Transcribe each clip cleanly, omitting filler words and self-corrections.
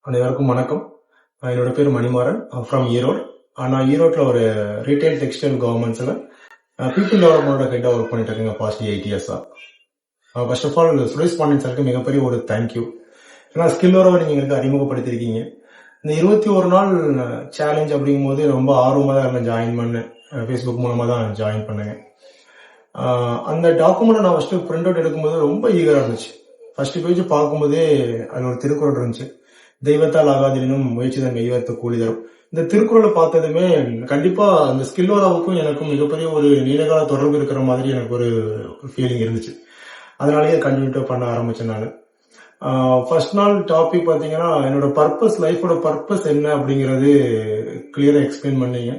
அனைவருக்கும் வணக்கம். என்னோட பேர் மணிமாறன் ஃப்ரம் ஈரோடு. நான் ஈரோட்டில் ஒரு ரீட்டைல் டெக்ஸ்டைல் கவர்மெண்ட்ஸில் பீப்புள் டெவலப்மெண்டோட ஹெட்டாக ஒர்க் பண்ணிட்டு இருக்கேங்க பாஸ்ட் 8 இயர்ஸாக. First of all Suresh Pandian சாருக்கு மிகப்பெரிய ஒரு தேங்க்யூ. ஏன்னா ஸ்கில்லோரவை நீங்கள் எங்களுக்கு அறிமுகப்படுத்திருக்கீங்க. இந்த 21 நாள் சேலஞ்ச் அப்படிங்கும்போது ரொம்ப ஆர்வமாக தான் இருந்தேன் ஜாயின் பண்ணேன். ஃபேஸ்புக் மூலமாக தான் ஜாயின் பண்ணுங்க. அந்த டாக்குமெண்ட்டை நான் ஃபஸ்ட்டு பிரிண்ட் அவுட் எடுக்கும்போது ரொம்ப ஈகராக இருந்துச்சு. ஃபர்ஸ்ட் பேஜ் பார்க்கும்போதே அதில் ஒரு திருக்குறள் இருந்துச்சு, தெய்வத்தால் ஆகாதினும் முயற்சி தன் தெய்வத்தை கூலி தரும். இந்த திருக்குறளை பார்த்ததுமே கண்டிப்பா அந்த ஸ்கில்லோராவுக்கும் எனக்கும் மிகப்பெரிய ஒரு நீண்டகால தொடர்பு இருக்கிற மாதிரி எனக்கு ஒரு ஃபீலிங் இருந்துச்சு. அதனாலேயே கண்டினியூட்டா பண்ண ஆரம்பிச்சேன் நான். ஃபர்ஸ்ட் நாள் டாபிக் பார்த்தீங்கன்னா என்னோட பர்பஸ், லைஃபோட பர்பஸ் என்ன அப்படிங்கிறது கிளியரா எக்ஸ்பிளைன் பண்ணீங்க.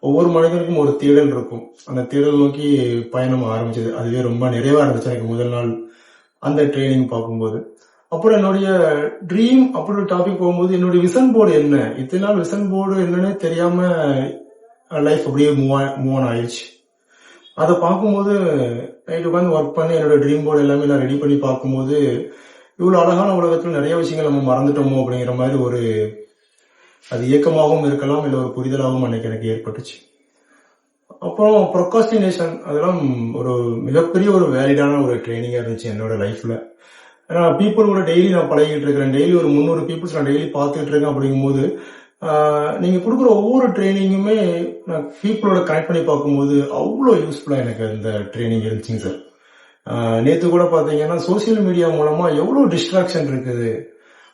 ஒவ்வொரு மனிதனுக்கும் ஒரு தேடல் இருக்கும். அந்த தேடல் நோக்கி பயணம் ஆரம்பிச்சது. அதுவே ரொம்ப நிறைவா இருந்துச்சு எனக்கு முதல் நாள் அந்த ட்ரைனிங் பார்க்கும்போது. அப்புறம் என்னுடைய ட்ரீம் அப்படி ஒரு டாபிக் போகும்போது என்னுடைய விசன் போர்டு என்ன, இத்தனை நாள் விசன் போர்டு என்னன்னே தெரியாம லைஃப் அப்படியே மூவ் ஆன் ஆயிடுச்சு. அதை பார்க்கும்போது நைட் உட்காந்து ஒர்க் பண்ணி என்னோட ட்ரீம் போர்டு எல்லாமே நான் ரெடி பண்ணி பார்க்கும்போது இவ்வளவு அழகான உலகத்துல நிறைய விஷயங்கள் நம்ம மறந்துட்டோமோ அப்படிங்கிற மாதிரி ஒரு அது இயக்கமாகவும் இருக்கலாம், இல்லை ஒரு புரிதலாகவும் அன்னைக்கு எனக்கு ஏற்பட்டுச்சு. அப்புறம் ப்ரொகாஸ்டினேஷன் அதெல்லாம் ஒரு மிகப்பெரிய ஒரு வேலிடான ஒரு ட்ரைனிங்கா இருந்துச்சு என்னோட லைஃப்ல. ஏன்னா பீப்புளோட டெய்லி நான் பழகிட்டு இருக்கிறேன். டெய்லி ஒரு 300 பீப்புள்ஸ் நான் டெய்லி பார்த்துட்டு இருக்கேன். அப்படிங்கும்போது நீங்க கொடுக்குற ஒவ்வொரு ட்ரைனிங்குமே நான் பீப்புளோட கனெக்ட் பண்ணி பார்க்கும்போது அவ்வளோ யூஸ்ஃபுல்லா எனக்கு அந்த ட்ரைனிங் இருந்துச்சுங்க சார். நேற்று கூட பார்த்தீங்கன்னா சோசியல் மீடியா மூலமா எவ்வளோ டிஸ்ட்ராக்ஷன் இருக்குது.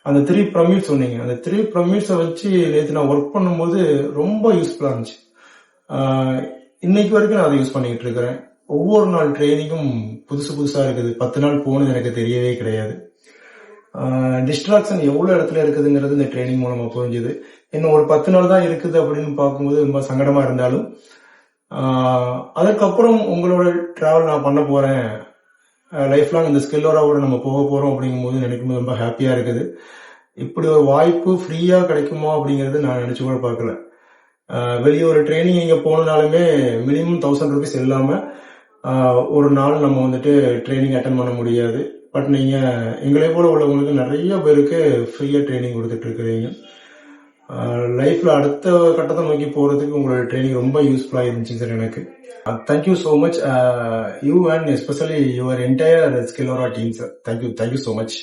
அந்த 3 பிரமிட்ஸ் சொன்னீங்க. அந்த 3 பிரமிட்ஸை வச்சு நேற்று நான் ஒர்க் பண்ணும்போது ரொம்ப யூஸ்ஃபுல்லா இருந்துச்சு. இன்னைக்கு வரைக்கும் நான் அதை யூஸ் பண்ணிக்கிட்டு இருக்கிறேன். ஒவ்வொரு நாள் ட்ரைனிங்கும் புதுசா இருக்குது. 10 நாள் போனது எனக்கு தெரியவே கிடையாது. டிஸ்ட்ராக்ஷன் எவ்வளவு இடத்துல இருக்குதுங்கிறது இந்த ட்ரைனிங் மூலமா புரிஞ்சுது. இன்னும் ஒரு 10 நாள் தான் இருக்குது அப்படின்னு பார்க்கும்போது ரொம்ப சங்கடமா இருந்தாலும் அதுக்கப்புறம் உங்களோட டிராவல் நான் பண்ண போறேன், லைஃப் லாங் இந்த ஸ்கில்லோராவோட நம்ம போக போறோம் அப்படிங்கும்போது நினைக்கும் ரொம்ப ஹாப்பியா இருக்குது. இப்படி ஒரு வாய்ப்பு ஃப்ரீயா கிடைக்குமா அப்படிங்கறது நான் நினைச்சு கூட பார்க்கல. வெளியே ஒரு ட்ரைனிங் இங்க போனாலுமே மினிமம் 1000 rupees இல்லாம ஒரு நாள் நம்ம வந்துட்டு ட்ரைனிங் அட்டன் பண்ண முடியாது. பட் நீங்க எங்களை போல உள்ளவங்களுக்கு நிறைய பேருக்கு ஃப்ரீயா ட்ரைனிங் கொடுத்துட்டு இருக்கிறீங்க. லைஃப்ல அடுத்த கட்டத்தை நோக்கி போறதுக்கு உங்களோட ட்ரைனிங் ரொம்ப யூஸ்ஃபுல்லா இருந்துச்சு சார் எனக்கு. Thank you so much you and especially your entire Skillora team sir. Thank you so much.